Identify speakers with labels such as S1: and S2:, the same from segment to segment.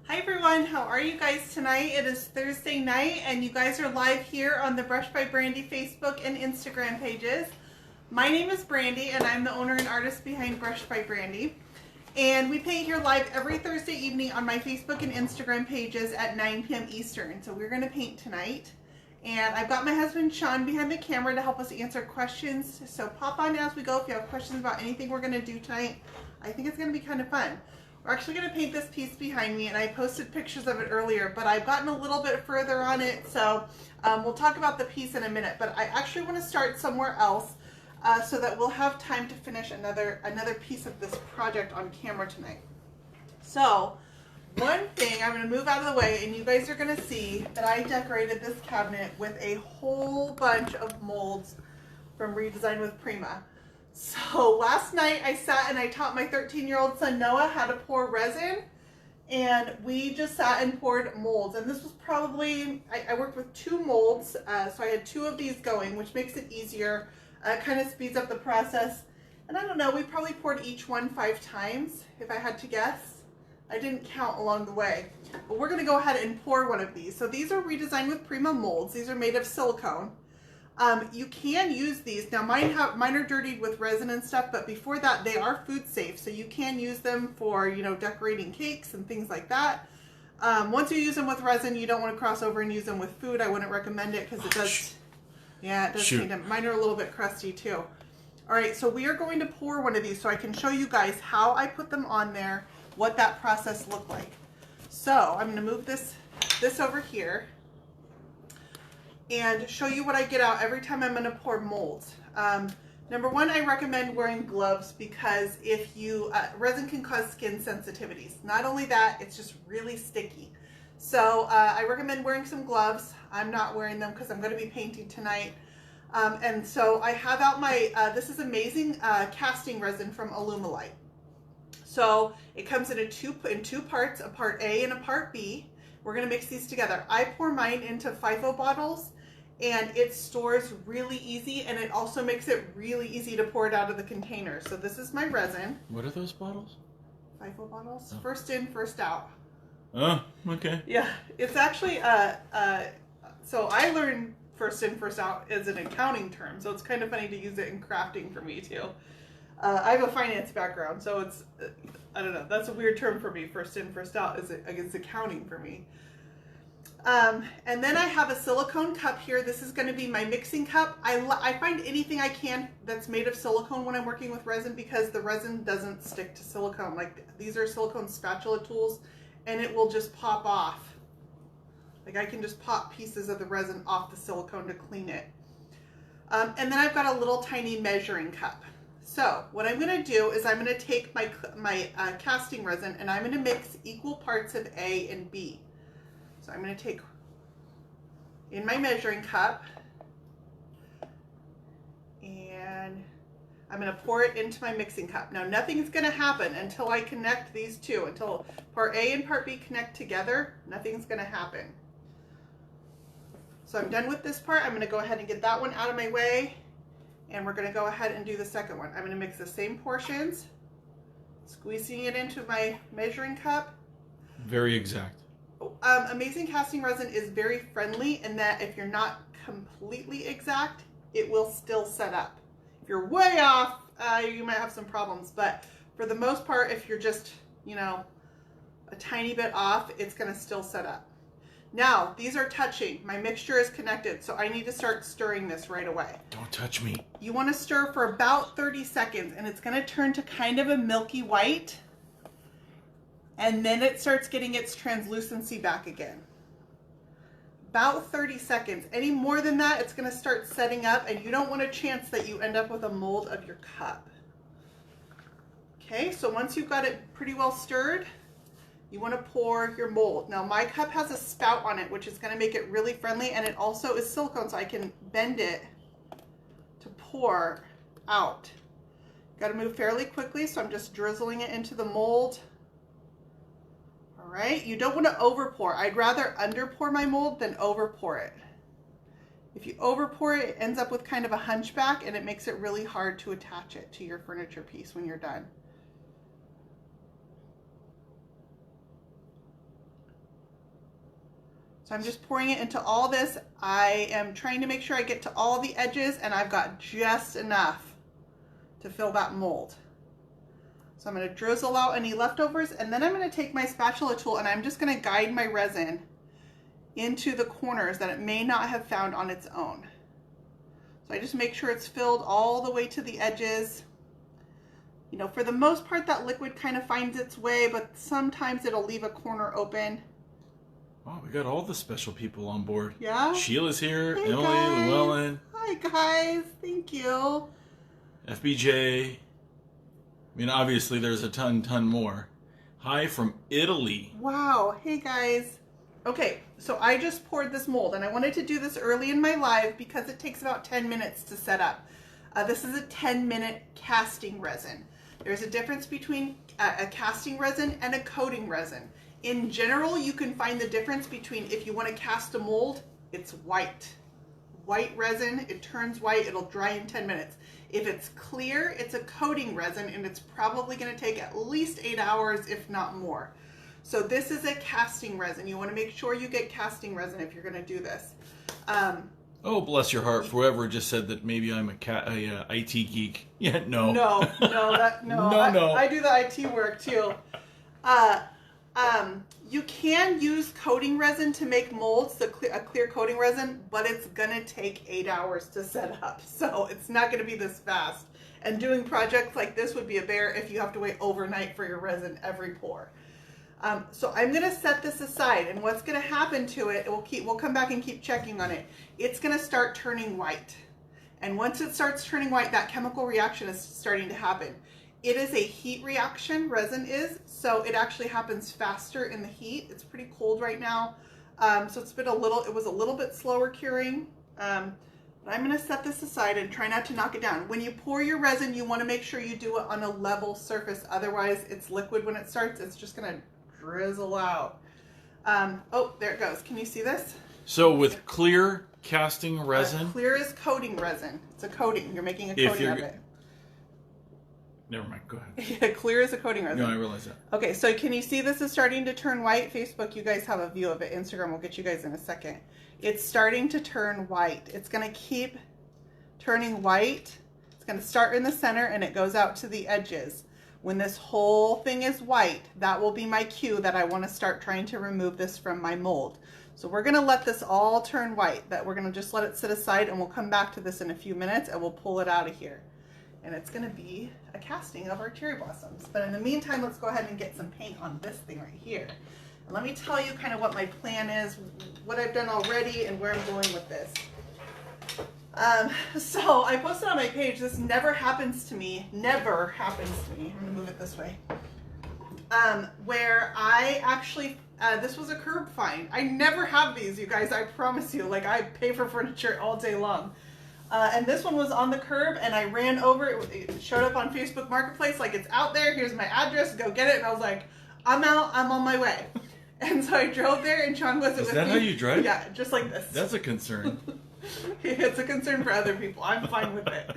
S1: Hi everyone, how are you guys tonight? It is Thursday night and you guys are live here on the Brush by Brandy Facebook and Instagram pages. My name is Brandy and I'm the owner and artist behind Brush by Brandy. And we paint here live every Thursday evening on my Facebook and Instagram pages at 9 p.m. Eastern. So we're going to paint tonight. And I've got my husband Sean behind the camera to help us answer questions. So pop on as we go if you have questions about anything we're going to do tonight. I think it's going to be kind of fun. We're actually going to paint this piece behind me, and I posted pictures of it earlier, but I've gotten a little bit further on it, so we'll talk about the piece in a minute. But I actually want to start somewhere else so that we'll have time to finish another piece of this project on camera tonight. So one thing, I'm going to move out of the way, and you guys are going to see that I decorated this cabinet with a whole bunch of molds from Redesign with Prima. So last night I sat and I taught my 13-year-old son Noah how to pour resin, and we just sat and poured molds. And this was probably, I worked with 2 molds, so I had 2 of these going, which makes it easier, kind of speeds up the process. And I don't know, we probably poured each one 5 times, if I had to guess. I didn't count along the way. But we're going to go ahead and pour one of these. So these are Redesign with Prima molds. These are made of silicone. You can use these. Now mine are dirtied with resin and stuff, but before that they are food safe. So you can use them for, you know, decorating cakes and things like that. Once you use them with resin, you don't want to cross over and use them with food. I wouldn't recommend it because it does, yeah, it does taint them. Mine are a little bit crusty too. All right, so we are going to pour one of these so I can show you guys how I put them on there, what that process looked like. So I'm going to move this over here and show you what I get out every time I'm going to pour molds. Number one, I recommend wearing gloves because if you, resin can cause skin sensitivities. Not only that, it's just really sticky. So I recommend wearing some gloves. I'm not wearing them because I'm going to be painting tonight. And so I have out my, this is amazing casting resin from Alumilite. So it comes in two parts, a part A and a part B. We're going to mix these together. I pour mine into FIFO bottles, and it stores really easy, and it also makes it really easy to pour it out of the container. So this is my resin.
S2: What are those bottles?
S1: FIFO bottles. Oh. First in, first out.
S2: Oh, okay.
S1: Yeah, it's actually, so I learned first in, first out as an accounting term, so it's kind of funny to use it in crafting for me too. I have a finance background, so it's, I don't know, that's a weird term for me. First in, first out is accounting for me. And then I have a silicone cup here. This is going to be my mixing cup. I find anything I can that's made of silicone when I'm working with resin because the resin doesn't stick to silicone. Like these are silicone spatula tools and it will just pop off. Like I can just pop pieces of the resin off the silicone to clean it. And then I've got a little tiny measuring cup. So what I'm going to do is I'm going to take my casting resin and I'm going to mix equal parts of A and B. So I'm going to take in my measuring cup and I'm going to pour it into my mixing cup. Now nothing's going to happen until I connect these two. Until part A and part B connect together, nothing's going to happen. So I'm done with this part. I'm going to go ahead and get that one out of my way. And we're going to go ahead and do the second one. I'm going to mix the same portions, squeezing it into my measuring cup.
S2: Very exact.
S1: Amazing casting resin is very friendly in that if you're not completely exact, it will still set up. If you're way off, you might have some problems. But for the most part, if you're just, you know, a tiny bit off, it's going to still set up. Now, these are touching. My mixture is connected, so I need to start stirring this right away.
S2: Don't touch me.
S1: You want to stir for about 30 seconds, and it's going to turn to kind of a milky white, and then it starts getting its translucency back again. About 30 seconds. Any more than that, it's going to start setting up, and you don't want a chance that you end up with a mold of your cup. Okay, so once you've got it pretty well stirred, you want to pour your mold. Now my cup has a spout on it, which is going to make it really friendly, and it also is silicone, so I can bend it to pour out. Got to move fairly quickly, so I'm just drizzling it into the mold. All right, you don't want to over pour. I'd rather under pour my mold than over pour it. If you over pour it, it ends up with kind of a hunchback, and it makes it really hard to attach it to your furniture piece when you're done. So I'm just pouring it into all this. I am trying to make sure I get to all the edges, and I've got just enough to fill that mold. So I'm going to drizzle out any leftovers, and then I'm going to take my spatula tool and I'm just going to guide my resin into the corners that it may not have found on its own. So I just make sure it's filled all the way to the edges. You know, for the most part, that liquid kind of finds its way, but sometimes it'll leave a corner open.
S2: Wow, we got all the special people on board.
S1: Yeah?
S2: Sheila's here,
S1: Hey,
S2: Emily,
S1: guys.
S2: Llewellyn,
S1: Hi, guys. Thank you.
S2: FBJ. I mean, obviously there's a ton more. Hi from Italy.
S1: Wow. Hey, guys. Okay, so I just poured this mold, and I wanted to do this early in my live because it takes about 10 minutes to set up. This is a 10-minute casting resin. There's a difference between a casting resin and a coating resin. In general, you can find the difference between, if you want to cast a mold, it's white. White resin, it turns white, it'll dry in 10 minutes. If it's clear, it's a coating resin, and it's probably going to take at least 8 hours, if not more. So this is a casting resin. You want to make sure you get casting resin if you're going to do this.
S2: Oh, bless your heart, for whoever just said that maybe I'm a IT geek. Yeah, no.
S1: No.
S2: No.
S1: I do the IT work too. You can use coating resin to make molds, a clear coating resin, but it's gonna take 8 hours to set up. So it's not gonna be this fast. And doing projects like this would be a bear if you have to wait overnight for your resin every pour. So I'm gonna set this aside, and what's gonna happen to it, we'll come back and keep checking on it. It's gonna start turning white. And once it starts turning white, that chemical reaction is starting to happen. It is a heat reaction, resin is, so it actually happens faster in the heat. It's pretty cold right now. So it was a little bit slower curing. But I'm gonna set this aside and try not to knock it down. When you pour your resin, you wanna make sure you do it on a level surface. Otherwise, it's liquid when it starts. It's just gonna drizzle out. Oh, there it goes. Can you see this?
S2: So with clear casting resin?
S1: Clear is coating resin. It's a coating. You're making a coating of it.
S2: Never mind, go ahead.
S1: Yeah, clear is a coating resin.
S2: No, I realize that.
S1: Okay, so can you see this is starting to turn white? Facebook, you guys have a view of it. Instagram will get you guys in a second. It's starting to turn white. It's going to keep turning white. It's going to start in the center and it goes out to the edges. When this whole thing is white, that will be my cue that I want to start trying to remove this from my mold. So we're going to let this all turn white. We're going to just let it sit aside, and we'll come back to this in a few minutes and we'll pull it out of here. And it's going to be a casting of our cherry blossoms. But in the meantime, let's go ahead and get some paint on this thing right here. And let me tell you kind of what my plan is, what I've done already, and where I'm going with this. So I posted on my page, this never happens to me. Never happens to me. I'm going to move it this way. Where I actually, this was a curb find. I never have these, you guys, I promise you. Like, I pay for furniture all day long. And this one was on the curb, and I ran over it. It showed up on Facebook Marketplace, like, it's out there, here's my address, go get it. And I was like, I'm out, I'm on my way. And so I drove there, and Sean was with me.
S2: Is that how you drive?
S1: Yeah, just like this.
S2: That's a concern.
S1: It's a concern for other people. I'm fine with it.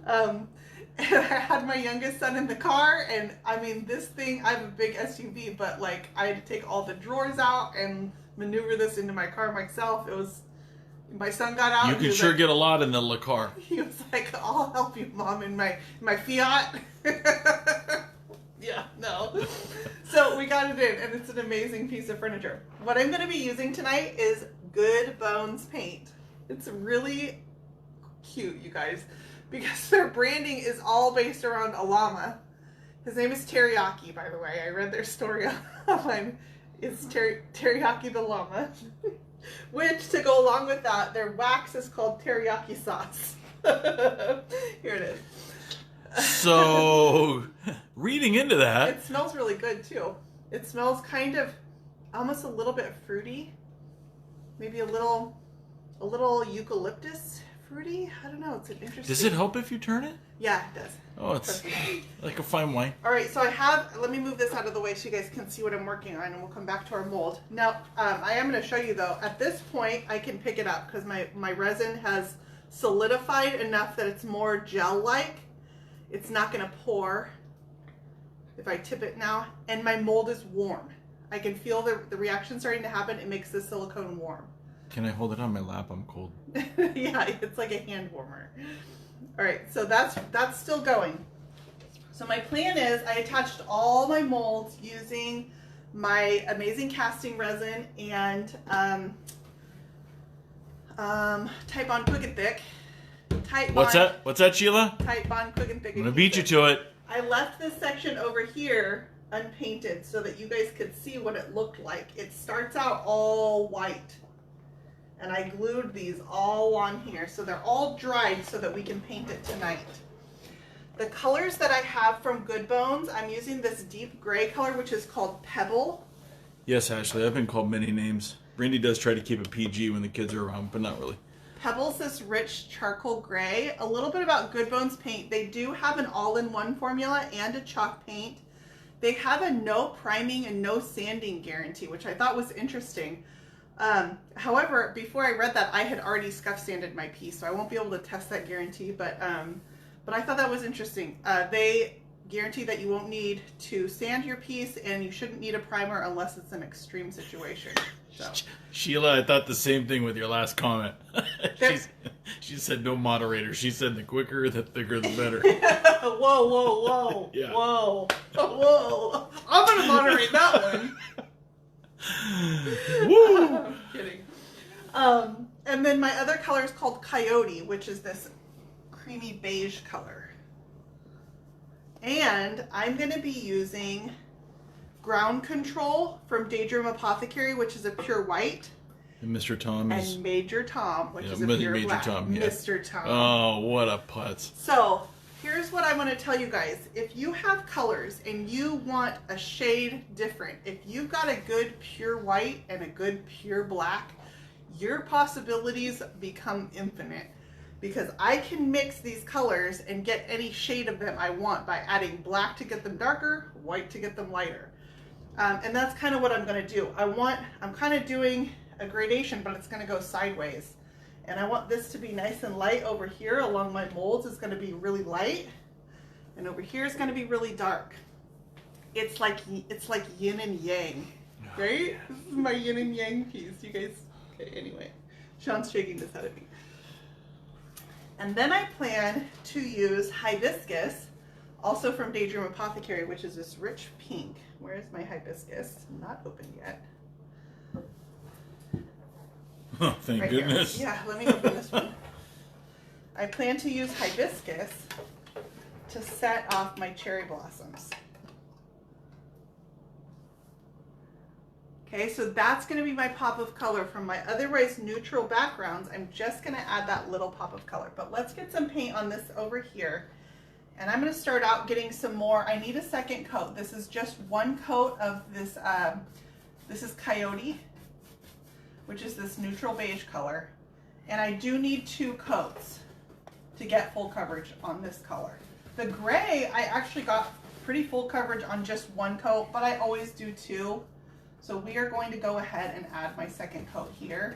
S1: And I had my youngest son in the car, and I mean, this thing, I have a big SUV, but like, I had to take all the drawers out and maneuver this into my car myself. It was, my son got out.
S2: You can sure
S1: like,
S2: get a lot in the car.
S1: He was like, I'll help you, Mom, in my Fiat. Yeah, no. So we got it in, and it's an amazing piece of furniture. What I'm going to be using tonight is Good Bones paint. It's really cute, you guys, because their branding is all based around a llama. His name is Teriyaki, by the way. I read their story online. It's Teriyaki the llama. Which, to go along with that, their wax is called teriyaki sauce. Here it is.
S2: So, reading into that.
S1: It smells really good, too. It smells kind of, almost a little bit fruity. Maybe a little eucalyptus fruity. I don't know. It's an interesting.
S2: Does it help if you turn it?
S1: Yeah, it does.
S2: Oh, it's like a fine wine.
S1: All right, so I have, let me move this out of the way so you guys can see what I'm working on, and we'll come back to our mold. Now, I am going to show you, though, at this point, I can pick it up because my resin has solidified enough that it's more gel-like. It's not going to pour if I tip it now, and my mold is warm. I can feel the reaction starting to happen. It makes the silicone warm.
S2: Can I hold it on my lap? I'm cold.
S1: Yeah, it's like a hand warmer. All right, so that's still going. So my plan is I attached all my molds using my amazing casting resin and Type Bond Quick and Thick.
S2: What's that, Sheila?
S1: Type Bond Quick and Thick.
S2: I'm gonna beat you to it.
S1: I left this section over here unpainted so that you guys could see what it looked like. It starts out all white. And I glued these all on here. So they're all dried so that we can paint it tonight. The colors that I have from Good Bones, I'm using this deep gray color, which is called Pebble.
S2: Yes, Ashley, I've been called many names. Brandy does try to keep it PG when the kids are around, but not really.
S1: Pebble's this rich charcoal gray. A little bit about Good Bones paint. They do have an all-in-one formula and a chalk paint. They have a no priming and no sanding guarantee, which I thought was interesting. However, before I read that, I had already scuff sanded my piece, so I won't be able to test that guarantee, but I thought that was interesting. They guarantee that you won't need to sand your piece, and you shouldn't need a primer unless it's an extreme situation. So.
S2: Sheila, I thought the same thing with your last comment. She said no moderator. She said the quicker, the thicker, the better.
S1: Whoa, whoa, whoa. Yeah. Whoa. Whoa. I'm going to moderate that one.
S2: Woo!
S1: I'm kidding. And then my other color is called Coyote, which is this creamy beige color. And I'm going to be using Ground Control from Daydream Apothecary, which is a pure white.
S2: And Mr. Tom is...
S1: And Major Tom, which is a pure
S2: Major
S1: black.
S2: Tom, yeah.
S1: Mr. Tom.
S2: Oh, what a putz.
S1: So, here's what I want to tell you guys. If you have colors and you want a shade different, if you've got a good pure white and a good pure black, your possibilities become infinite. Because I can mix these colors and get any shade of them I want by adding black to get them darker, white to get them lighter. And that's kind of what I'm going to do. I'm kind of doing a gradation, but it's going to go sideways. And I want this to be nice and light over here along my molds. It's going to be really light. And over here is going to be really dark. It's like yin and yang, right? This is my yin and yang piece. You guys, okay, anyway. Sean's shaking his head at me. And then I plan to use Hibiscus, also from Daydream Apothecary, which is this rich pink. Where is my hibiscus? Not open yet.
S2: Oh, thank goodness.
S1: Here. Yeah, let me open this one. I plan to use hibiscus to set off my cherry blossoms. Okay, so that's going to be my pop of color from my otherwise neutral backgrounds. I'm just going to add that little pop of color. But let's get some paint on this over here. And I'm going to start out getting some more. I need a second coat. This is just one coat of this. This is Coyote, which is this neutral beige color. And I do need 2 coats to get full coverage on this color. The gray, I actually got pretty full coverage on just 1 coat, but I always do 2. So we are going to go ahead and add my second coat here.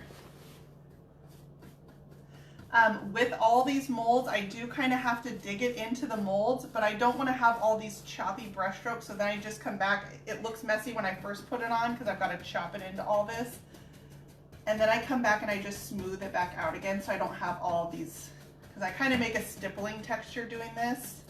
S1: With all these molds, I do kind of have to dig it into the molds, but I don't want to have all these choppy brush strokes, so then I just come back. It looks messy when I first put it on because I've got to chop it into all this. And then I come back and I just smooth it back out again so I don't have all these, because I kind of make a stippling texture doing this,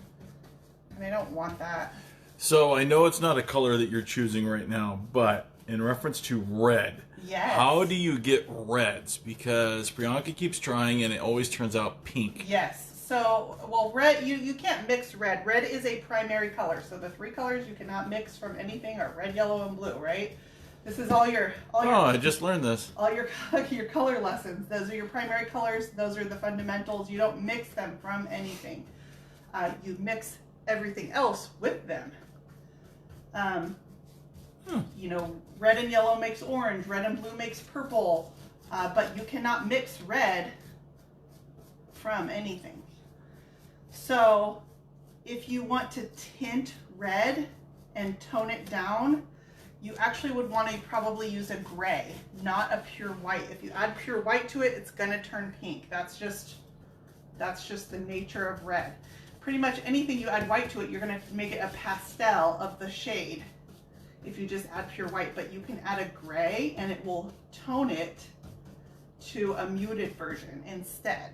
S1: and I don't want that.
S2: So I know it's not a color that you're choosing right now, but in reference to red,
S1: yes.
S2: How do you get reds? Because Priyanka keeps trying and it always turns out pink.
S1: Yes. So, well, red, you can't mix red. Red is a primary color. So the 3 colors you cannot mix from anything are red, yellow, and blue, right? This is all your
S2: I just learned this.
S1: All your color lessons. Those are your primary colors. Those are the fundamentals. You don't mix them from anything. You mix everything else with them. You know, red and yellow makes orange, red and blue makes purple, but you cannot mix red from anything. So if you want to tint red and tone it down, you actually would want to probably use a gray, not a pure white. If you add pure white to it, it's going to turn pink. That's just the nature of red. Pretty much anything you add white to it, you're going to make it a pastel of the shade. if you just add pure white, but you can add a gray and it will tone it to a muted version instead.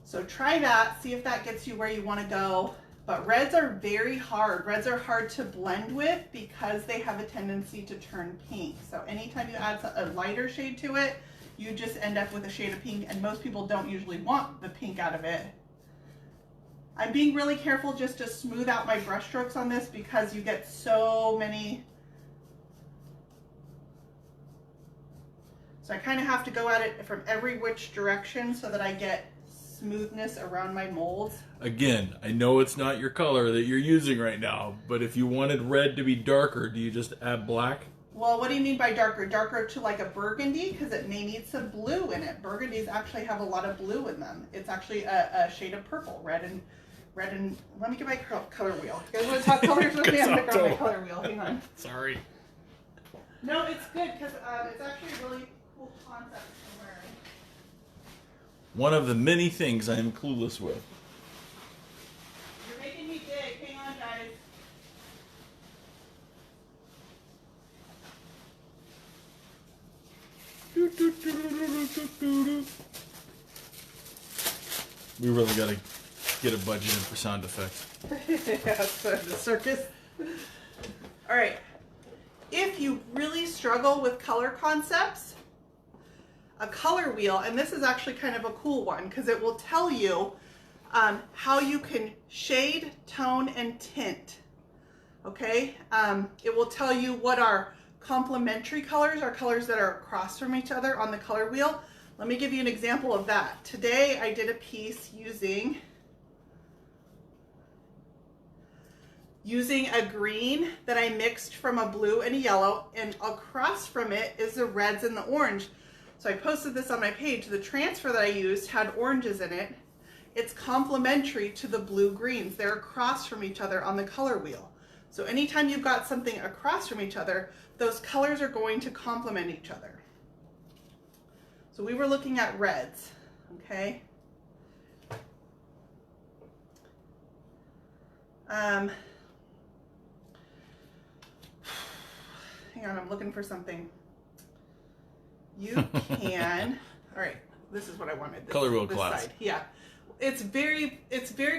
S1: So try that, see if that gets you where you want to go. But reds are very hard. Reds are hard to blend with because they have a tendency to turn pink. So anytime you add a lighter shade to it, you just end up with a shade of pink, and most people don't usually want the pink out of it. I'm being really careful just to smooth out my brush strokes on this because you get so many. So I kind of have to go at it from every which direction so that I get smoothness around my molds.
S2: Again, I know it's not your color that you're using right now, but if you wanted red to be darker, do you just add black?
S1: Well, what do you mean by darker? Darker to like a burgundy? Because it may need some blue in it. Burgundies actually have a lot of blue in them. It's actually a shade of purple, red and, let me get my color wheel. You guys want to talk colors with me? I'm going to grab my color wheel. Hang on.
S2: Sorry.
S1: No, it's good because it's actually a really cool concept to learn.
S2: One of the many things I am clueless with.
S1: You're making me dig. Hang on, guys.
S2: We really got to get a budget in for sound effects.
S1: Yeah, so the circus. All right. If you really struggle with color concepts, a color wheel, and this is actually kind of a cool one because it will tell you how you can shade, tone, and tint. Okay? It will tell you what are complementary colors, are colors that are across from each other on the color wheel. Let me give you an example of that. Today I did a piece using a green that I mixed from a blue and a yellow, and across from it is the reds and the orange. So I posted this on my page. The transfer that I used had oranges in it. It's complementary to the blue greens. They're across from each other on the color wheel. So anytime you've got something across from each other, those colors are going to complement each other. So we were looking at reds, okay? Hang on, I'm looking for something. You can, all right, this is what I wanted.
S2: Color wheel class.
S1: Side. Yeah, it's very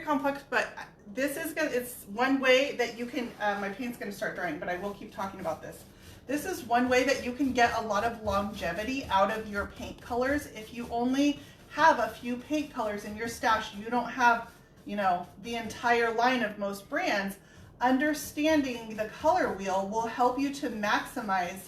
S1: complex, but it's one way that you can, my paint's gonna start drying, but I will keep talking about this. This is one way that you can get a lot of longevity out of your paint colors. If you only have a few paint colors in your stash, you don't have, the entire line of most brands, understanding the color wheel will help you to maximize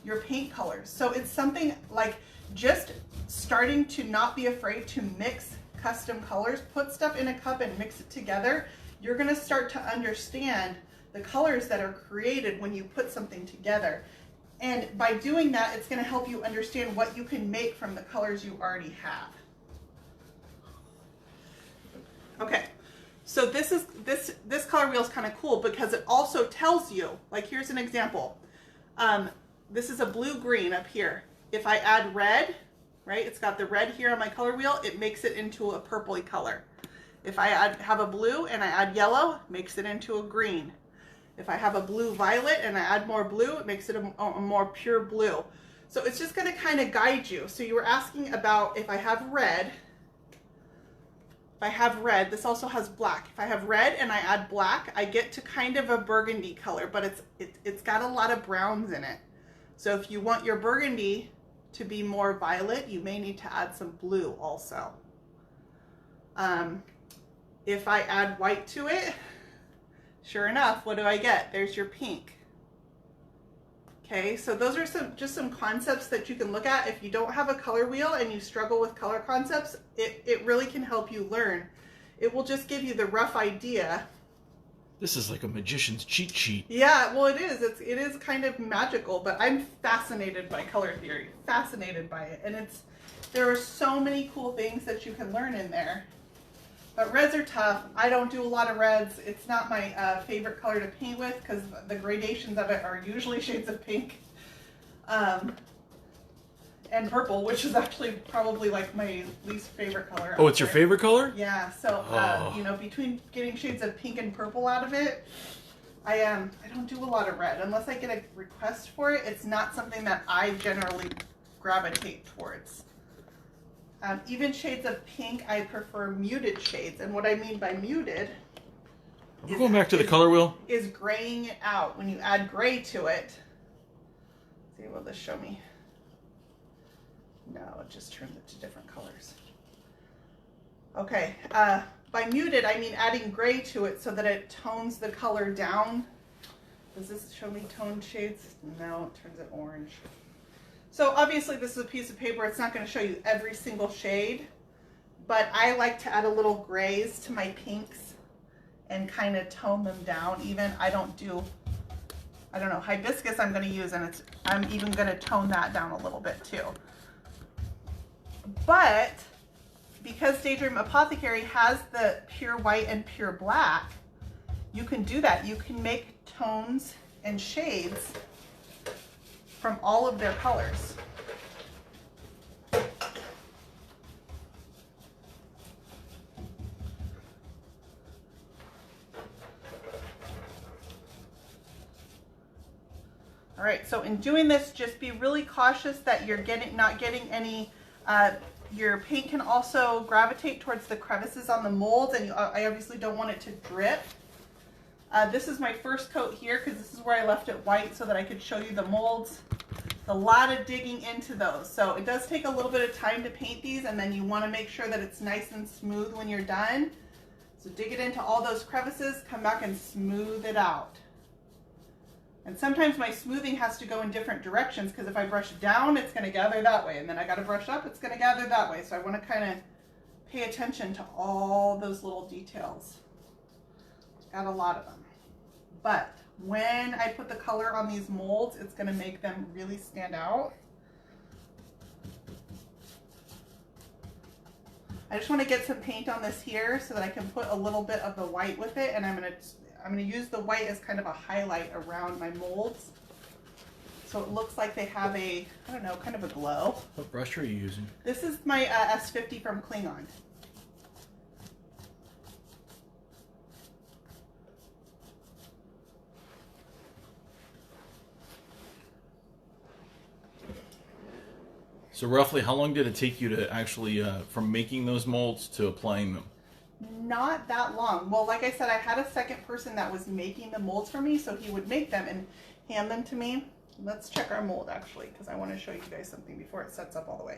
S1: your paint colors. So it's something like just starting to not be afraid to mix custom colors, put stuff in a cup and mix it together. You're gonna start to understand the colors that are created when you put something together. And by doing that, it's gonna help you understand what you can make from the colors you already have. Okay, so this color wheel is kind of cool because it also tells you, like here's an example. This is a blue-green up here. If I add red, right, it's got the red here on my color wheel, it makes it into a purpley color. If I have a blue and I add yellow, it makes it into a green. If I have a blue-violet and I add more blue, it makes it a more pure blue. So it's just going to kind of guide you. So you were asking about if I have red. If I have red, this also has black. If I have red and I add black, I get to kind of a burgundy color, but it's got a lot of browns in it. So if you want your burgundy to be more violet, you may need to add some blue also. If I add white to it, sure enough, what do I get? There's your pink. Okay, so those are just some concepts that you can look at. If you don't have a color wheel and you struggle with color concepts, it really can help you learn. It will just give you the rough idea.
S2: This is like a magician's cheat sheet.
S1: Yeah, well it is. It is kind of magical, but I'm fascinated by color theory. Fascinated by it. And there are so many cool things that you can learn in there. But reds are tough. I don't do a lot of reds. It's not my favorite color to paint with because the gradations of it are usually shades of pink and purple, which is actually probably like my least favorite color.
S2: Oh, it's your favorite color?
S1: Yeah. So, between getting shades of pink and purple out of it, I don't do a lot of red. Unless I get a request for it, it's not something that I generally gravitate towards. Even shades of pink, I prefer muted shades. And what I mean by muted
S2: We're going back to the color wheel.
S1: Is graying it out. When you add gray to it, see, will this show me? No, it just turns it to different colors. Okay, by muted, I mean adding gray to it so that it tones the color down. Does this show me toned shades? No, it turns it orange. So obviously this is a piece of paper. It's not going to show you every single shade, but I like to add a little grays to my pinks and kind of tone them down even. I don't know, hibiscus I'm going to use, and I'm even going to tone that down a little bit too. But because Daydream Apothecary has the pure white and pure black, you can do that. You can make tones and shades from all of their colors. All right, so in doing this, just be really cautious that you're not getting any, your paint can also gravitate towards the crevices on the molds, and I obviously don't want it to drip. This is my first coat here because this is where I left it white so that I could show you the molds. A lot of digging into those. So it does take a little bit of time to paint these, and then you want to make sure that it's nice and smooth when you're done. So dig it into all those crevices, come back and smooth it out. And sometimes my smoothing has to go in different directions because if I brush down, it's going to gather that way. And then I got to brush up, it's going to gather that way. So I want to kind of pay attention to all those little details. Got a lot of them. But when I put the color on these molds, it's going to make them really stand out. I just want to get some paint on this here so that I can put a little bit of the white with it, and I'm going to use the white as kind of a highlight around my molds. So it looks like they have a, I don't know, kind of a glow.
S2: What brush are you using?
S1: This is my S50 from Klingon.
S2: So roughly, how long did it take you to actually, from making those molds to applying them?
S1: Not that long. Well, like I said, I had a second person that was making the molds for me, so he would make them and hand them to me. Let's check our mold actually, because I want to show you guys something before it sets up all the way.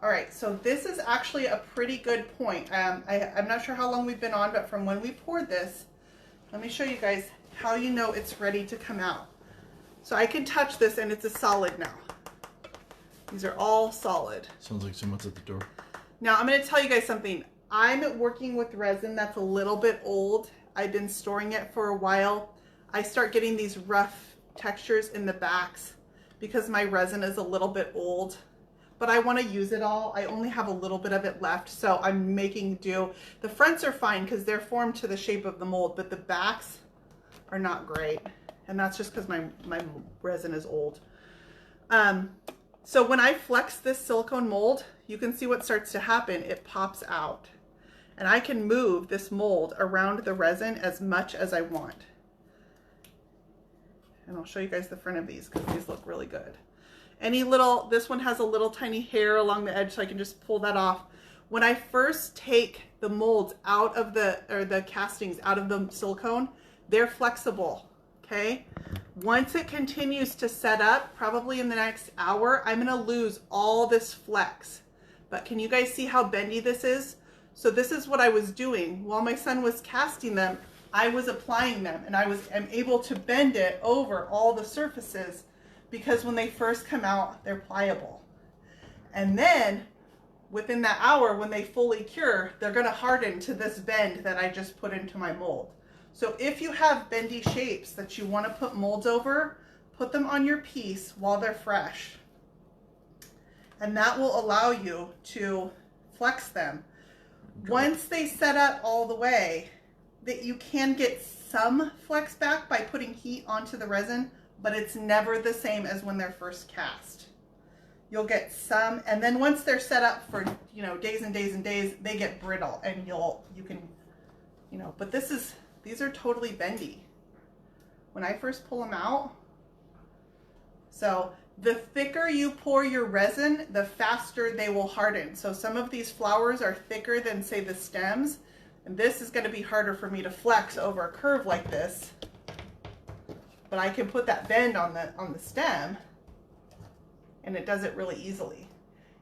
S1: All right, so this is actually a pretty good point. I'm not sure how long we've been on, but from when we poured this, let me show you guys how you know it's ready to come out. So I can touch this and it's a solid now. These are all solid.
S2: Sounds like someone's at the door.
S1: Now I'm going to tell you guys something. I'm working with resin that's a little bit old. I've been storing it for a while. I start getting these rough textures in the backs because my resin is a little bit old, but I want to use it all. I only have a little bit of it left, so I'm making do. The fronts are fine because they're formed to the shape of the mold, but the backs are not great, and that's just because my resin is old. So when I flex this silicone mold, you can see what starts to happen. It pops out. And I can move this mold around the resin as much as I want. And I'll show you guys the front of these because these look really good. This one has a little tiny hair along the edge, so I can just pull that off. When I first take the molds out of the castings out of the silicone, they're flexible, okay? Once it continues to set up, probably in the next hour, I'm gonna lose all this flex. But can you guys see how bendy this is? So this is what I was doing. While my son was casting them, I was applying them, and I'm able to bend it over all the surfaces because when they first come out, they're pliable. And then within that hour, when they fully cure, they're gonna harden to this bend that I just put into my mold. So if you have bendy shapes that you want to put molds over, put them on your piece while they're fresh. And that will allow you to flex them. Once they set up all the way, that you can get some flex back by putting heat onto the resin, but it's never the same as when they're first cast. You'll get some, and then once they're set up for, days and days and days, they get brittle, and you can, but these are totally bendy. when I first pull them out. So the thicker you pour your resin, the faster they will harden. So some of these flowers are thicker than, say, the stems, and this is going to be harder for me to flex over a curve like this. But I can put that bend on the stem, and it does it really easily.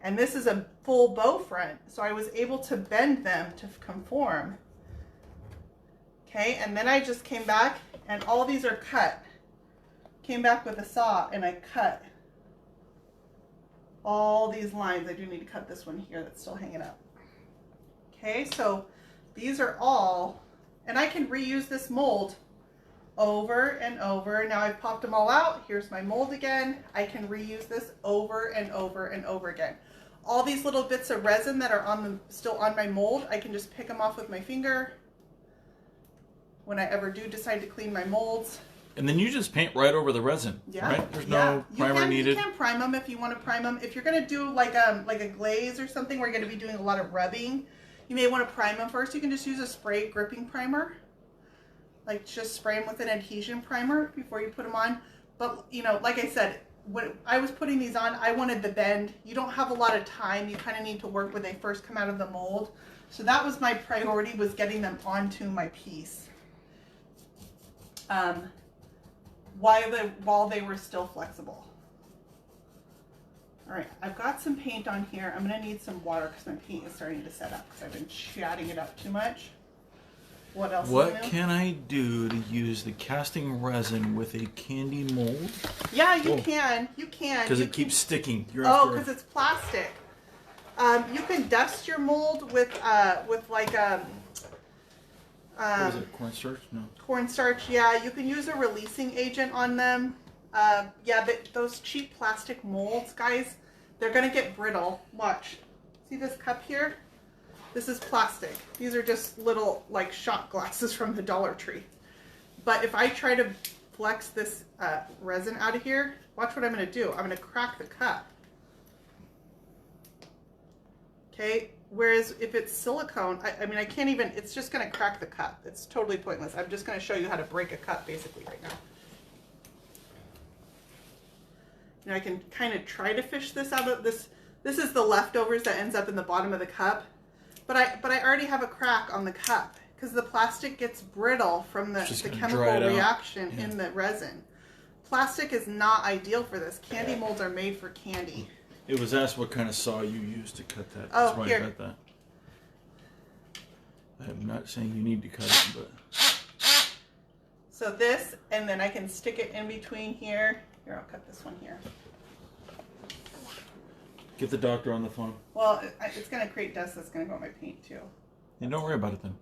S1: And this is a full bow front, so I was able to bend them to conform. Okay, and then I just came back, and all these are cut. Came back with a saw, and I cut all these lines. I do need to cut this one here that's still hanging up. Okay, so these are all, and I can reuse this mold over and over. Now I've popped them all out. Here's my mold again. I can reuse this over and over and over again. All these little bits of resin that are still on my mold, I can just pick them off with my finger when I ever do decide to clean my molds.
S2: And then you just paint right over the resin, right? There's no primer needed.
S1: You can prime them if you want to prime them. If you're going to do like a glaze or something where you're going to be doing a lot of rubbing, you may want to prime them first. You can just use a spray gripping primer. Like just spray them with an adhesion primer before you put them on. But, you know, like I said, when I was putting these on, I wanted the bend. You don't have a lot of time. You kind of need to work when they first come out of the mold. So that was my priority, was getting them onto my piece. While they were still flexible. All right, I've got some paint on here. I'm gonna need some water because my paint is starting to set up because I've been chatting it up too much. What else?
S2: What can I do to use the casting resin with a candy mold?
S1: Yeah, you can. You can.
S2: Because it keeps sticking.
S1: Because it's plastic. You can dust your mold with like
S2: what is it? Cornstarch? No.
S1: Cornstarch. Yeah, you can use a releasing agent on them. Yeah, those cheap plastic molds, guys, they're gonna get brittle. Watch. See this cup here? This is plastic. These are just little like shot glasses from the Dollar Tree. But if I try to flex this resin out of here, watch what I'm going to do. I'm going to crack the cup. Okay, whereas if it's silicone, I mean, I can't even, it's just going to crack the cup. It's totally pointless. I'm just going to show you how to break a cup basically right now. You know, I can kind of try to fish this out of this. This is the leftovers that ends up in the bottom of the cup. But I already have a crack on the cup because the plastic gets brittle from the chemical reaction in the resin. Plastic is not ideal for this. Candy molds are made for candy.
S2: It was asked what kind of saw you use to cut that.
S1: Oh,
S2: that's why
S1: here.
S2: I got that. I'm not saying you need to cut it, but...
S1: So this, and then I can stick it in between here. Here, I'll cut this one here.
S2: Get the doctor on the phone.
S1: Well, it's going to create dust that's going to go on my paint too.
S2: Yeah, don't worry about it then.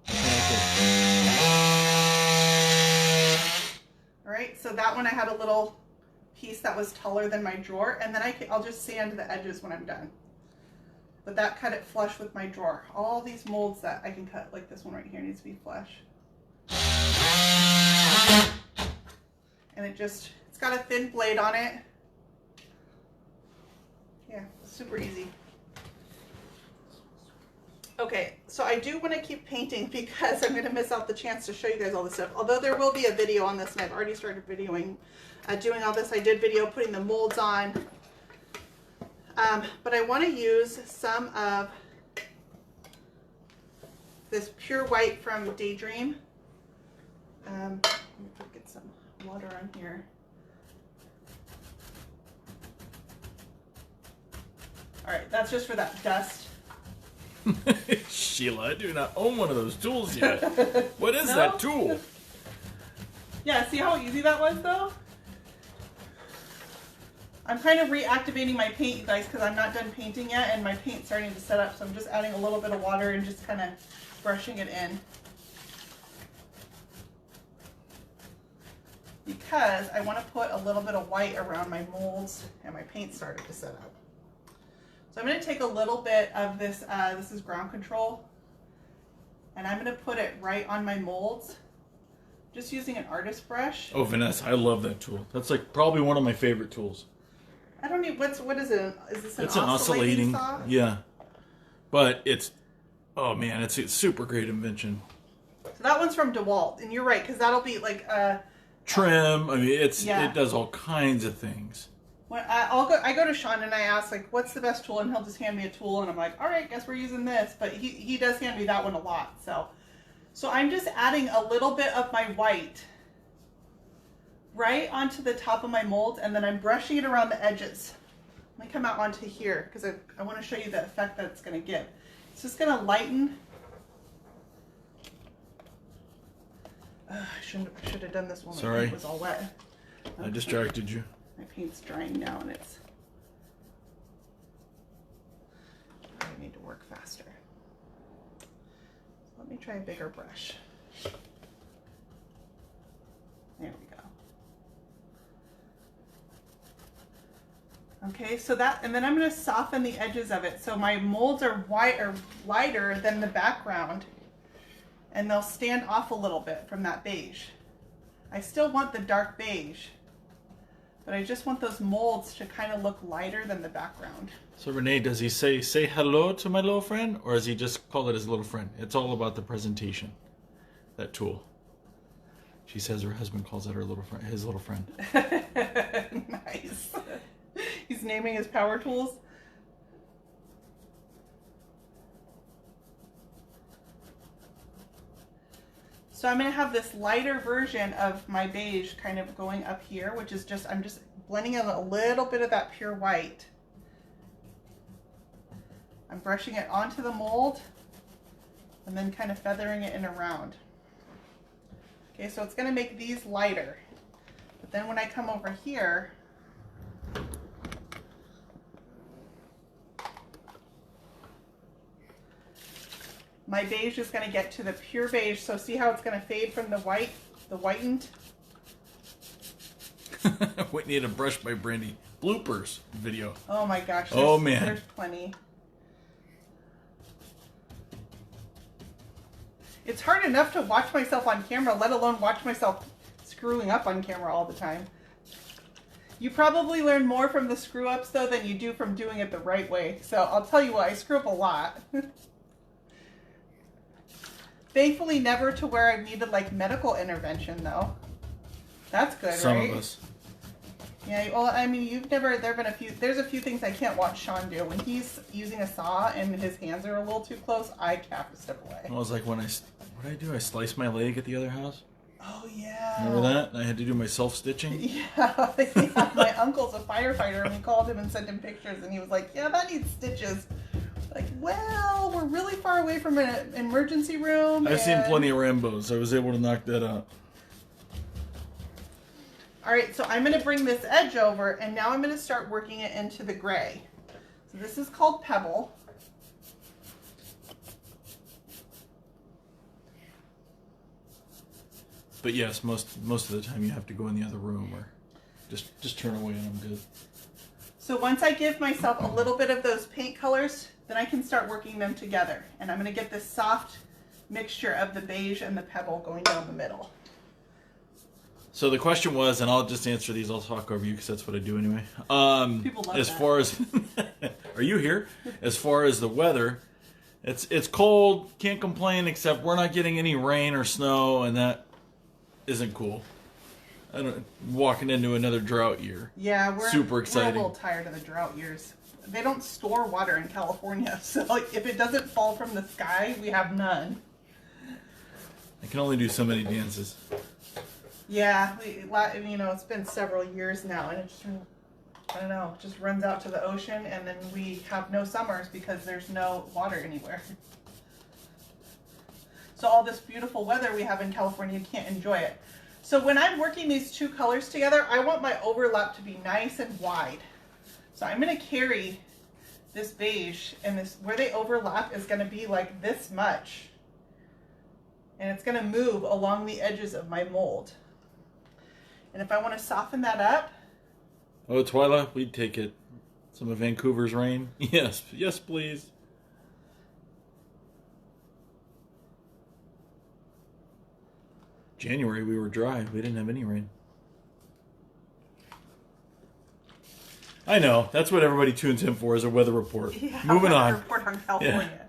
S1: All right, so that one I had a little piece that was taller than my drawer, and then I'll just sand the edges when I'm done. But that cut it flush with my drawer. All these molds that I can cut, like this one right here, needs to be flush. And it's got a thin blade on it. Yeah, super easy. Okay, so I do want to keep painting because I'm going to miss out the chance to show you guys all this stuff. Although there will be a video on this, and I've already started videoing, doing all this. I did video putting the molds on. But I want to use some of this pure white from Daydream. Let me get some water on here. All right, that's just for that dust.
S2: Sheila, I do not own one of those tools yet. What is that tool?
S1: Yeah, see how easy that was though? I'm kind of reactivating my paint, you guys, because I'm not done painting yet and my paint's starting to set up, so I'm just adding a little bit of water and just kind of brushing it in. Because I want to put a little bit of white around my molds and my paint started to set up. So I'm going to take a little bit of this, this is ground control, and I'm going to put it right on my molds, just using an artist brush.
S2: Oh, Vanessa, I love that tool. That's like probably one of my favorite tools.
S1: I don't need, what is it? Is this
S2: It's an oscillating
S1: saw?
S2: Yeah. But it's, oh man, it's a super great invention.
S1: So that one's from DeWalt, and you're right, because that'll be like,
S2: trim. I mean, it does all kinds of things.
S1: When I go to Sean and I ask, like, what's the best tool? And he'll just hand me a tool, and I'm like, all right, guess we're using this. But he does hand me that one a lot. So I'm just adding a little bit of my white right onto the top of my mold, and then I'm brushing it around the edges. Let me come out onto here because I want to show you the effect that it's going to give. It's just going to lighten. I should have done this one when it was all wet.
S2: I distracted you.
S1: My paint's drying now, and I need to work faster. So let me try a bigger brush. There we go. Okay, so and then I'm going to soften the edges of it. So my molds are lighter than the background, and they'll stand off a little bit from that beige. I still want the dark beige, but I just want those molds to kind of look lighter than the background.
S2: So Renee, does he say hello to my little friend, or does he just call it his little friend? It's all about the presentation, that tool. She says her husband calls it her little friend, his little friend.
S1: Nice. He's naming his power tools. So I'm going to have this lighter version of my beige kind of going up here, which is I'm just blending in a little bit of that pure white. I'm brushing it onto the mold and then kind of feathering it in around. Okay, so it's going to make these lighter. But then when I come over here, my beige is going to get to the pure beige. So see how it's going to fade from the white, the whitened?
S2: Whitney had a brush by Brandy bloopers video.
S1: Oh my gosh.
S2: Man.
S1: There's plenty. It's hard enough to watch myself on camera, let alone watch myself screwing up on camera all the time. You probably learn more from the screw ups though than you do from doing it the right way. So I'll tell you what, I screw up a lot. Thankfully, never to where I've needed like medical intervention though. That's good, right?
S2: Some of us.
S1: Yeah, well, I mean, there's a few things I can't watch Sean do. When he's using a saw and his hands are a little too close, I have to step away.
S2: I was like, what did I do? I sliced my leg at the other house.
S1: Oh, yeah.
S2: Remember that? I had to do my self-stitching?
S1: Yeah, my uncle's a firefighter, and we called him and sent him pictures, and he was like, yeah, that needs stitches. Like, well, we're really far away from an emergency room.
S2: I've seen plenty of Rambos. I was able to knock that out.
S1: All right, so I'm going to bring this edge over, and now I'm going to start working it into the gray. So this is called Pebble.
S2: But yes, most of the time you have to go in the other room or just turn away and I'm good.
S1: So once I give myself a little bit of those paint colors, then I can start working them together. And I'm going to get this soft mixture of the beige and the pebble going down the middle.
S2: So the question was, and I'll just answer these, I'll talk over you because that's what I do anyway.
S1: People love
S2: as
S1: that.
S2: far as, are you here? As far as the weather, it's cold, can't complain, except we're not getting any rain or snow, and that isn't cool. Walking into another drought year.
S1: Yeah, we're
S2: super exciting.
S1: We're a little tired of the drought years. They don't store water in California, so like if it doesn't fall from the sky, we have none.
S2: I can only do so many dances.
S1: Yeah, it's been several years now, and it just, I don't know, just runs out to the ocean, and then we have no summers because there's no water anywhere. So all this beautiful weather we have in California, you can't enjoy it. So when I'm working these two colors together, I want my overlap to be nice and wide. So I'm going to carry this beige, and this where they overlap is going to be like this much. And it's going to move along the edges of my mold. And if I want to soften that up.
S2: Oh, Twyla, we'd take it. Some of Vancouver's rain. Yes, yes, please. January, we were dry. We didn't have any rain. I know. That's what everybody tunes in for, is a weather report.
S1: Yeah,
S2: Moving on.
S1: Report on California. Yeah.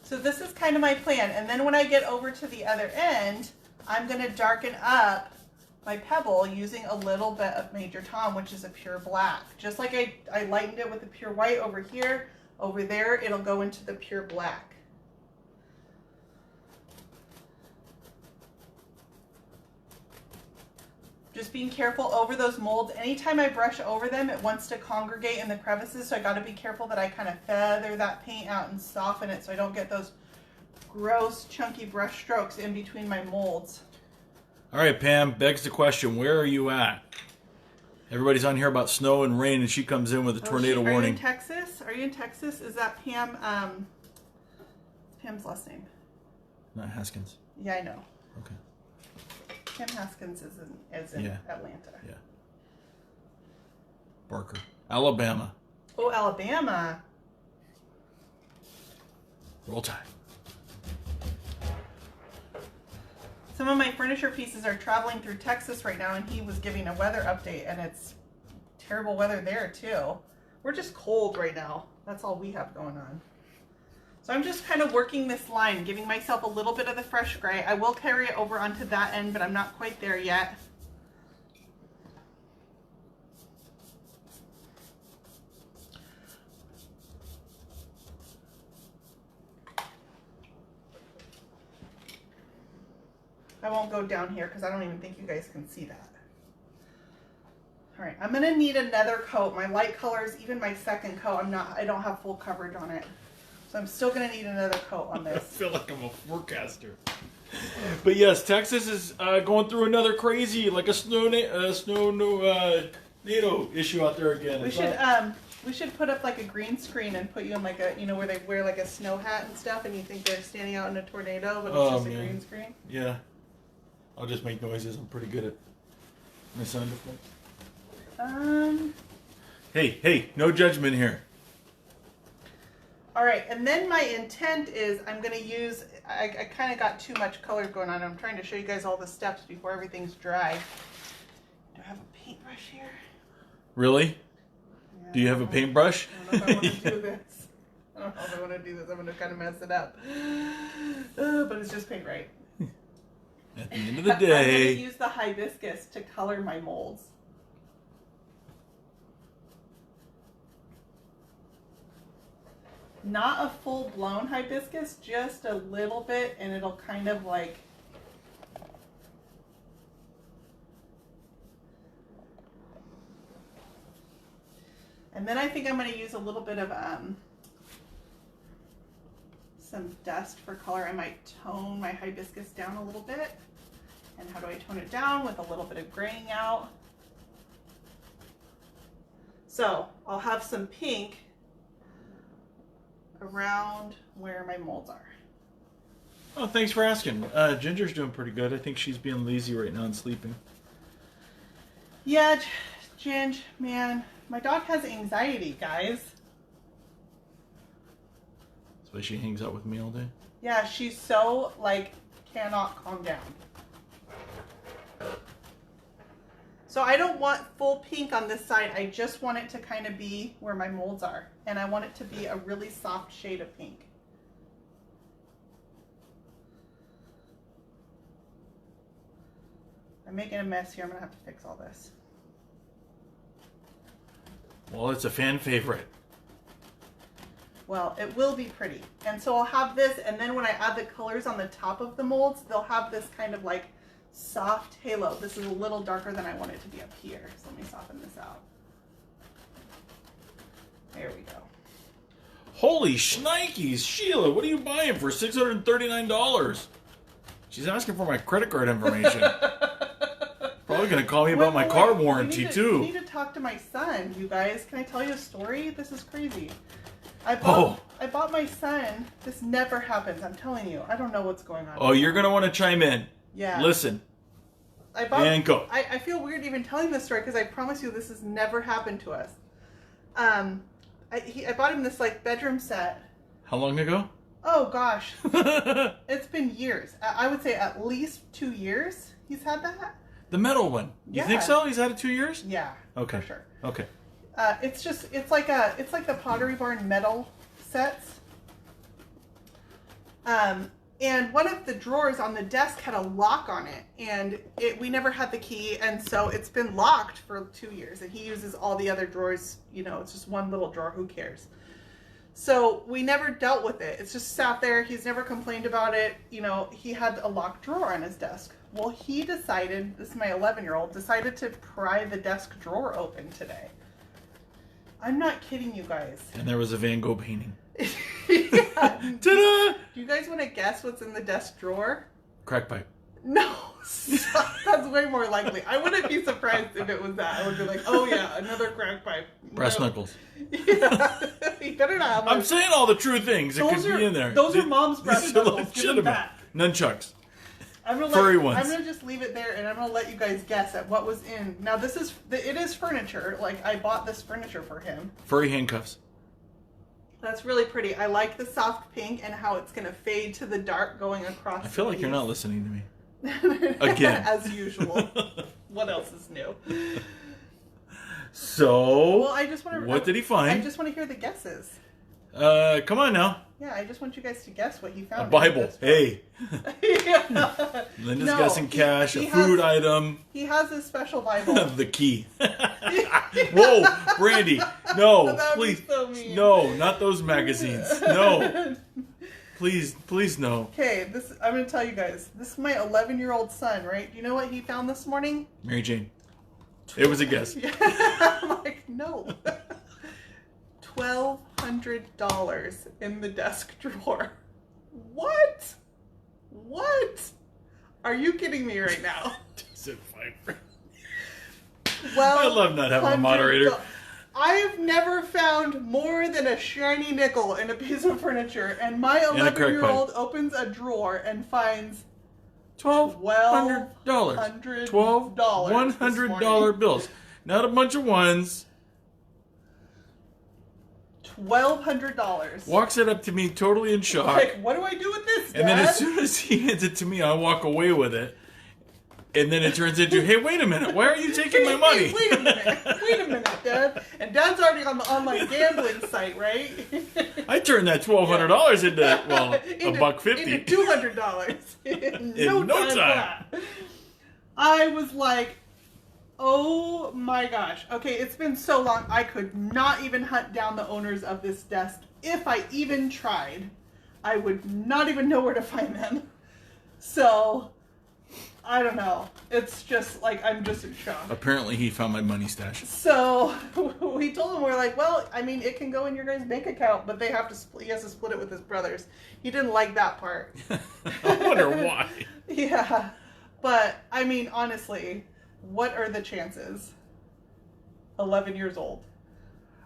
S1: So this is kind of my plan. And then when I get over to the other end, I'm going to darken up my pebble using a little bit of Major Tom, which is a pure black. Just like I lightened it with the pure white over here, over there, it'll go into the pure black. Just being careful over those molds. Anytime I brush over them, it wants to congregate in the crevices, so I got to be careful that I kind of feather that paint out and soften it so I don't get those gross chunky brush strokes in between my molds.
S2: All right, Pam, begs the question, where are you at? Everybody's on here about snow and rain, and she comes in with a tornado warning.
S1: Are you in Texas? Are you in Texas? Is that Pam? Pam's last name?
S2: Not Haskins.
S1: Yeah, I know.
S2: Okay.
S1: Pam Haskins is in
S2: Yeah.
S1: Atlanta.
S2: Yeah. Barker. Alabama.
S1: Oh, Alabama.
S2: Roll Tide.
S1: Some of my furniture pieces are traveling through Texas right now, and he was giving a weather update, and it's terrible weather there too. We're just cold right now. That's all we have going on. So I'm just kind of working this line, giving myself a little bit of the fresh gray. I will carry it over onto that end, but I'm not quite there yet. I won't go down here because I don't even think you guys can see that. All right, I'm gonna need another coat. My light colors, even my second coat, I don't have full coverage on it. So I'm still gonna need another coat on this.
S2: I feel like I'm a forecaster. But yes, Texas is going through another crazy, like a tornado issue out there again.
S1: We should put up like a green screen and put you in like a, you know, where they wear like a snow hat and stuff, and you think they're standing out in a tornado, but it's just a green screen.
S2: Yeah, I'll just make noises. I'm pretty good at my sound effects. Hey, no judgment here.
S1: All right, and then my intent is I'm going to use, I kind of got too much color going on. I'm trying to show you guys all the steps before everything's dry. Do I have a paintbrush here?
S2: Really?
S1: Yeah,
S2: Do you have a paintbrush?
S1: I don't know if I want to do this. I don't know if I want to do this. I'm going to kind of mess it up. But it's just paint right.
S2: At the end of the
S1: I'm
S2: day.
S1: going to use the hibiscus to color my molds. Not a full-blown hibiscus, just a little bit, and it'll kind of like... And then I think I'm going to use a little bit of some dust for color. I might tone my hibiscus down a little bit. And how do I tone it down? With a little bit of graying out. So I'll have some pink around where my molds are.
S2: Oh, thanks for asking. Ginger's doing pretty good. I think she's being lazy right now and sleeping.
S1: Yeah, Ginge, man, my dog has anxiety, guys.
S2: That's why she hangs out with me all day.
S1: Yeah, she's so, like, cannot calm down. So I don't want full pink on this side. I just want it to kind of be where my molds are. And I want it to be a really soft shade of pink. I'm making a mess here. I'm going to have to fix all this.
S2: Well, it's a fan favorite.
S1: Well, it will be pretty. And so I'll have this, and then when I add the colors on the top of the molds, they'll have this kind of like soft halo. This is a little darker than I want it to be up here. So let me soften this out. There we go.
S2: Holy shnikes, Sheila, what are you buying for $639? She's asking for my credit card information. Probably going to call me about my car warranty, too.
S1: You need to talk to my son, you guys. Can I tell you a story? This is crazy. I bought my son. This never happens. I'm telling you. I don't know what's going on.
S2: Oh, you're going to want to chime in.
S1: Yeah.
S2: Listen.
S1: And
S2: go.
S1: I feel weird even telling this story because I promise you this has never happened to us. I bought him this like bedroom set.
S2: How long ago?
S1: Oh gosh. It's been years. I would say at least 2 years he's had that.
S2: The metal one. You think so? He's had it 2 years?
S1: Yeah.
S2: Okay.
S1: For sure.
S2: Okay.
S1: It's like the Pottery Barn metal sets. And one of the drawers on the desk had a lock on it, and we never had the key, and so it's been locked for 2 years, and he uses all the other drawers, you know, it's just one little drawer, who cares? So we never dealt with it. It's just sat there. He's never complained about it. You know, he had a locked drawer on his desk. Well, he decided, this is my 11-year-old, decided to pry the desk drawer open today. I'm not kidding you guys.
S2: And there was a Van Gogh painting.
S1: Yeah.
S2: Ta-da!
S1: Do you guys want to guess what's in the desk drawer?
S2: Crack pipe.
S1: No, that's way more likely. I wouldn't be surprised if it was that. I would be like, oh yeah, another crack pipe.
S2: Brass knuckles.
S1: Yeah, you better not have
S2: I'm saying all the true things. It could be in there.
S1: Those are mom's brass knuckles. Give them back.
S2: Nunchucks.
S1: Furry ones. I'm gonna just leave it there, and I'm gonna let you guys guess at what was in. Now it is furniture. Like, I bought this furniture for him.
S2: Furry handcuffs.
S1: That's really pretty. I like the soft pink and how it's gonna fade to the dark going across.
S2: I feel like you're not listening to me. Again.
S1: As usual. What else is new?
S2: So,
S1: well, I just want to.
S2: What did he find?
S1: I just want to hear the guesses.
S2: Come on now.
S1: Yeah, I just want you guys to guess what he found.
S2: A Bible. Hey.
S1: Yeah.
S2: Linda's guessing cash, a food item.
S1: He has a special Bible.
S2: The key. Whoa, Brandy. No, please.
S1: So mean.
S2: No, not those magazines. No. Please no.
S1: Okay, I'm going to tell you guys. This is my 11-year-old son, right? Do you know what he found this morning?
S2: Mary Jane. It was a guess.
S1: I'm like, no. $1,200 in the desk drawer. What? Are you kidding me right now? Well,
S2: I love not having a moderator.
S1: I have never found more than a shiny nickel in a piece of furniture, and my 11-year-old opens a drawer and finds
S2: $1,200. $1,200 bills. Not a bunch of ones.
S1: $1,200.
S2: Walks it up to me totally in shock.
S1: Like, what do I do with this, Dad?
S2: And then as soon as he hands it to me, I walk away with it. And then it turns into, hey, wait a minute, why are you taking my money?
S1: Wait a minute, Dad. And Dad's already on the online gambling site, right?
S2: I turned that $1,200 into, well, $150.
S1: Into $200. In no time. I was like, oh my gosh. Okay, it's been so long. I could not even hunt down the owners of this desk. If I even tried, I would not even know where to find them. So, I don't know. It's just like, I'm just in shock.
S2: Apparently he found my money stash.
S1: So, we told him, we're like, well, I mean, it can go in your guys' bank account, but he has to split it with his brothers. He didn't like that part.
S2: I wonder why.
S1: Yeah. But, I mean, honestly, what are the chances? 11 years old.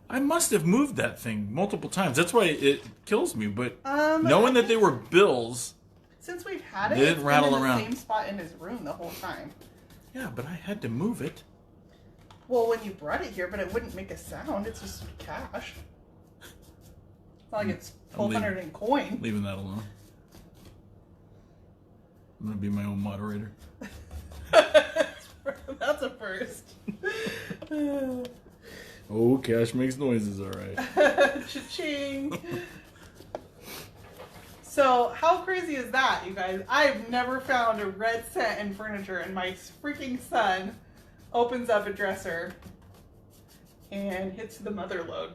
S2: I must have moved that thing multiple times. That's why it kills me. But knowing that they were bills...
S1: Since we've had it,
S2: they didn't rattle
S1: been in
S2: around.
S1: The same spot in his room the whole time.
S2: Yeah, but I had to move it.
S1: Well, when you brought it here, but it wouldn't make a sound. It's just cash. It's not like it's 1,200 in coin.
S2: Leaving that alone. I'm going to be my own moderator.
S1: That's a first.
S2: Oh, cash makes noises, all right.
S1: Cha-ching. So, how crazy is that, you guys? I've never found a red cent in furniture, and my freaking son opens up a dresser and hits the mother lode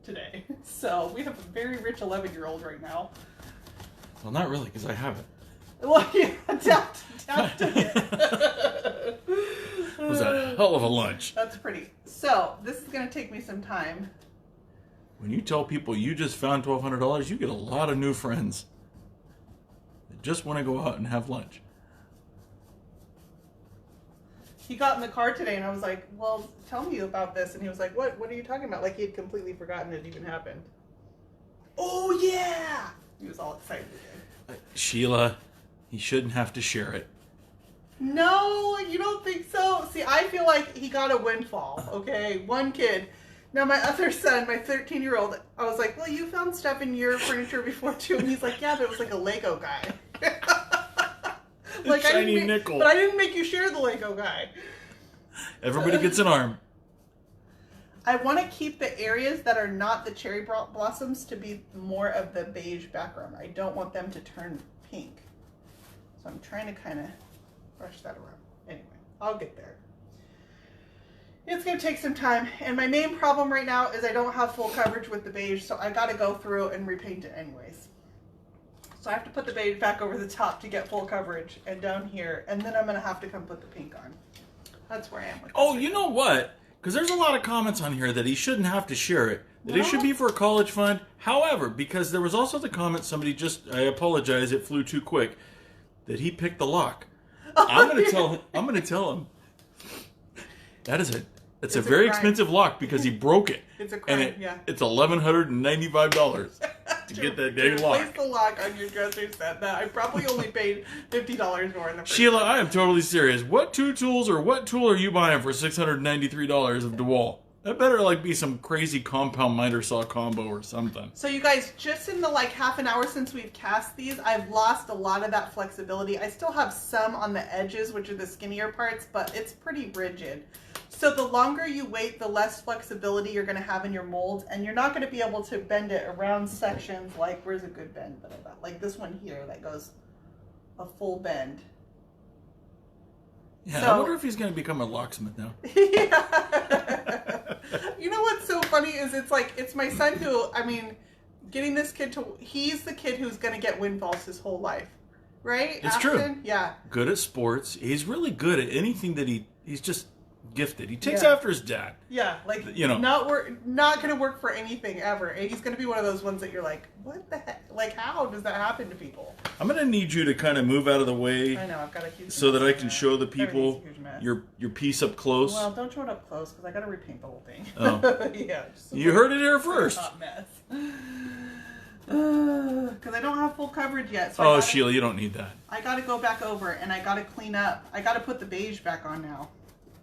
S1: today. So, we have a very rich 11-year-old right now.
S2: Well, not really, because I have it.
S1: Well, yeah, Dad took it.
S2: It was a hell of a lunch.
S1: That's pretty. So, this is going to take me some time.
S2: When you tell people you just found $1,200, you get a lot of new friends. They just want to go out and have lunch.
S1: He got in the car today and I was like, well, tell me about this. And he was like, what are you talking about? Like he had completely forgotten it even happened. Oh, yeah! He was all excited again.
S2: Sheila, he shouldn't have to share it.
S1: No, you don't think so? See, I feel like he got a windfall, okay? One kid. Now, my other son, my 13-year-old, I was like, well, you found stuff in your furniture before, too. And he's like, yeah, but it was like a Lego guy. Like,
S2: shiny nickel.
S1: But I didn't make you share the Lego guy.
S2: Everybody gets an arm.
S1: I want to keep the areas that are not the cherry blossoms to be more of the beige background. I don't want them to turn pink. So I'm trying to kind of brush that around. Anyway, I'll get there. It's going to take some time. And my main problem right now is I don't have full coverage with the beige, so I got to go through and repaint it anyways. So I have to put the beige back over the top to get full coverage and down here, and then I'm going to have to come put the pink on. That's where I am with this.
S2: Oh, you know what? Because there's a lot of comments on here that he shouldn't have to share it. That it should be for a college fund. However, because there was also the comment, somebody just, I apologize, it flew too quick, that he picked the lock. I'm going to tell him. That is it. It's a very expensive lock because he broke it.
S1: It's a crime,
S2: and it's $1,195 to get that dang lock.
S1: Replace the lock on your dresser set. That I probably only paid $50 more in the first
S2: Sheila, I am totally serious. What tool are you buying for $693 of DeWalt? That better like be some crazy compound miter saw combo or something.
S1: So you guys, just in the like half an hour since we've cast these, I've lost a lot of that flexibility. I still have some on the edges, which are the skinnier parts, but it's pretty rigid. So the longer you wait, the less flexibility you're going to have in your molds, and you're not going to be able to bend it around sections like, where's a good bend that I got? Like this one here that goes a full bend.
S2: Yeah, so, I wonder if he's going to become a locksmith now.
S1: Yeah. You know what's so funny is it's my son who, I mean, getting this kid to, he's the kid who's going to get windfalls his whole life, right?
S2: It's true.
S1: Yeah.
S2: Good at sports. He's really good at anything that he's just gifted. He takes after his dad.
S1: Yeah, like, you know, not going to work for anything ever. And he's going to be one of those ones that you're like, what the heck? Like, how does that happen to people?
S2: I'm going to need you to kind of move out of the way.
S1: I know, I've got a huge
S2: so that I can show the people your piece up close.
S1: Well, don't show it up close because I got to repaint the whole thing.
S2: Oh.
S1: Yeah.
S2: You heard it here first.
S1: Hot mess. Because I don't have full coverage yet. So
S2: Sheila, you don't need that.
S1: I got to go back over and I got to clean up. I got to put the beige back on now.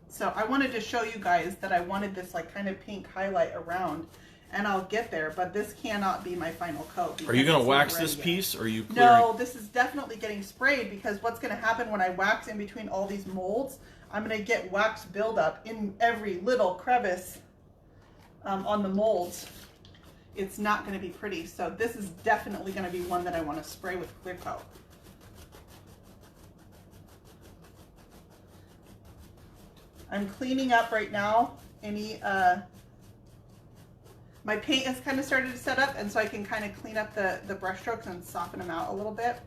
S1: So I wanted to show you guys that I wanted this like kind of pink highlight around, and I'll get there, but this cannot be my final coat.
S2: Are you going to wax this piece, or are you clearing?
S1: No, this is definitely getting sprayed, because what's going to happen when I wax in between all these molds, I'm going to get wax buildup in every little crevice on the molds. It's not going to be pretty, so this is definitely going to be one that I want to spray with clear coat. I'm cleaning up right now my paint has kind of started to set up, and so I can kind of clean up the brush strokes and soften them out a little bit.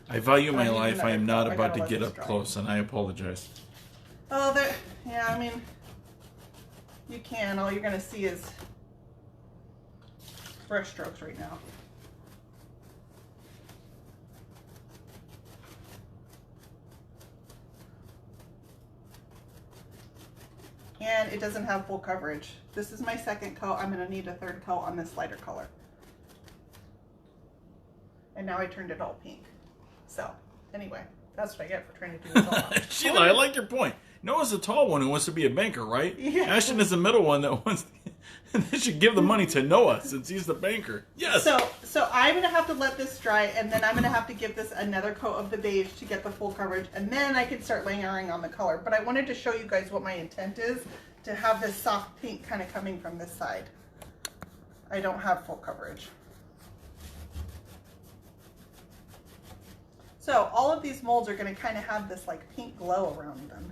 S2: I value my life. I am not about to get up close, and I apologize.
S1: Oh, yeah, I mean, you can. All you're going to see is brush strokes right now. And it doesn't have full coverage. This is my second coat. I'm going to need a third coat on this lighter color. And now I turned it all pink. So, anyway, that's what I get for trying to do this all.
S2: Sheila, I like your point. Noah's the tall one who wants to be a banker, right?
S1: Yeah.
S2: Ashton is the middle one that wants they should give the money to Noah since he's the banker. Yes.
S1: So I'm going to have to let this dry, and then I'm going to have to give this another coat of the beige to get the full coverage, and then I can start layering on the color. But I wanted to show you guys what my intent is, to have this soft pink kind of coming from this side. I don't have full coverage. So all of these molds are going to kind of have this like pink glow around them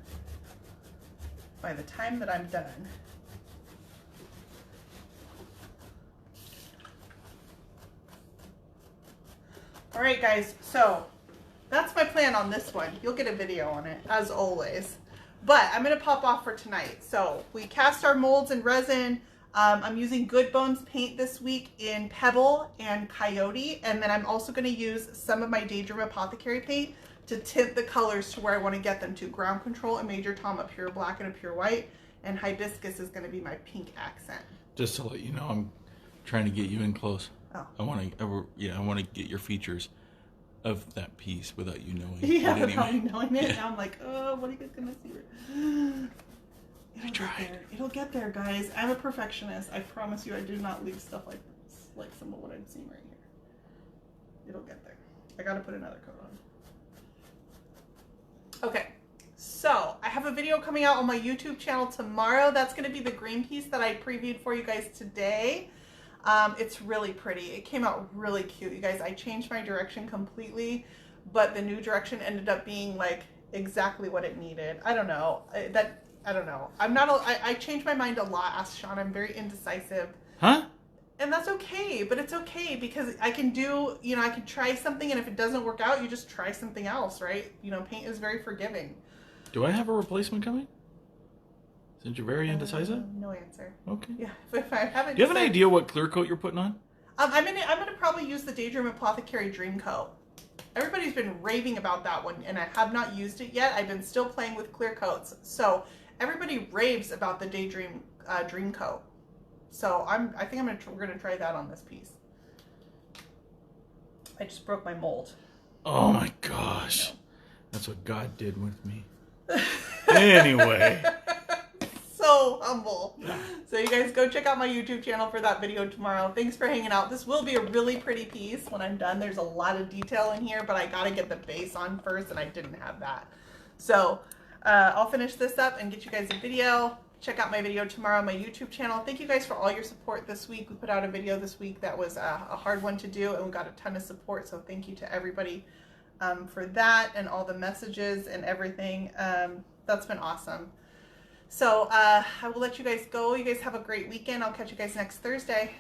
S1: by the time that I'm done. All right, guys, so that's my plan on this one. You'll get a video on it, as always. But I'm going to pop off for tonight. So we cast our molds in resin. I'm using Good Bones paint this week in Pebble and Coyote. And then I'm also going to use some of my Daydream Apothecary paint to tint the colors to where I want to get them to. Ground Control and Major Tom, a pure black and a pure white. And Hibiscus is going to be my pink accent.
S2: Just to let you know, I'm trying to get you in close.
S1: Oh.
S2: I want to get your features of that piece without you knowing.
S1: Yeah,
S2: anyway.
S1: without me knowing it. Now I'm like, oh, what are you guys gonna see?
S2: I tried.
S1: It'll get there, guys. I'm a perfectionist. I promise you, I do not leave stuff like this, like some of what I'm seeing right here. It'll get there. I gotta put another coat on. Okay, so I have have a video coming out on my YouTube channel tomorrow. That's going to be the green piece that I previewed for you guys today. It's really pretty. It came out really cute, you guys. I changed my direction completely, but the new direction ended up being like exactly what it needed. I don't know. I don't know. I change my mind a lot, ask Sean. I'm very indecisive.
S2: Huh?
S1: And that's okay, but it's okay because I can do, you know, I can try something, and if it doesn't work out, you just try something else, right? You know, paint is very forgiving.
S2: Do I have a replacement coming? Since you're very indecisive?
S1: No answer.
S2: Okay.
S1: Yeah, if I haven't.
S2: Do you have an idea what clear coat you're putting on?
S1: I'm gonna probably use the Daydream Apothecary Dream Coat. Everybody's been raving about that one, and I have not used it yet. I've been still playing with clear coats, so everybody raves about the Daydream Dream Coat. So I think we're gonna try that on this piece. I just broke my mold.
S2: Oh my gosh, that's what God did with me. Anyway.
S1: So humble. So you guys go check out my YouTube channel for that video tomorrow. Thanks for hanging out. This will be a really pretty piece when I'm done. There's a lot of detail in here, but I gotta get the base on first, and I didn't have that. So I'll finish this up and get you guys a video. Check out my video tomorrow on my YouTube channel. Thank you guys for all your support this week. We put out a video this week that was a hard one to do, and we got a ton of support. So thank you to everybody for that and all the messages and everything. That's been awesome. So I will let you guys go. You guys have a great weekend. I'll catch you guys next Thursday.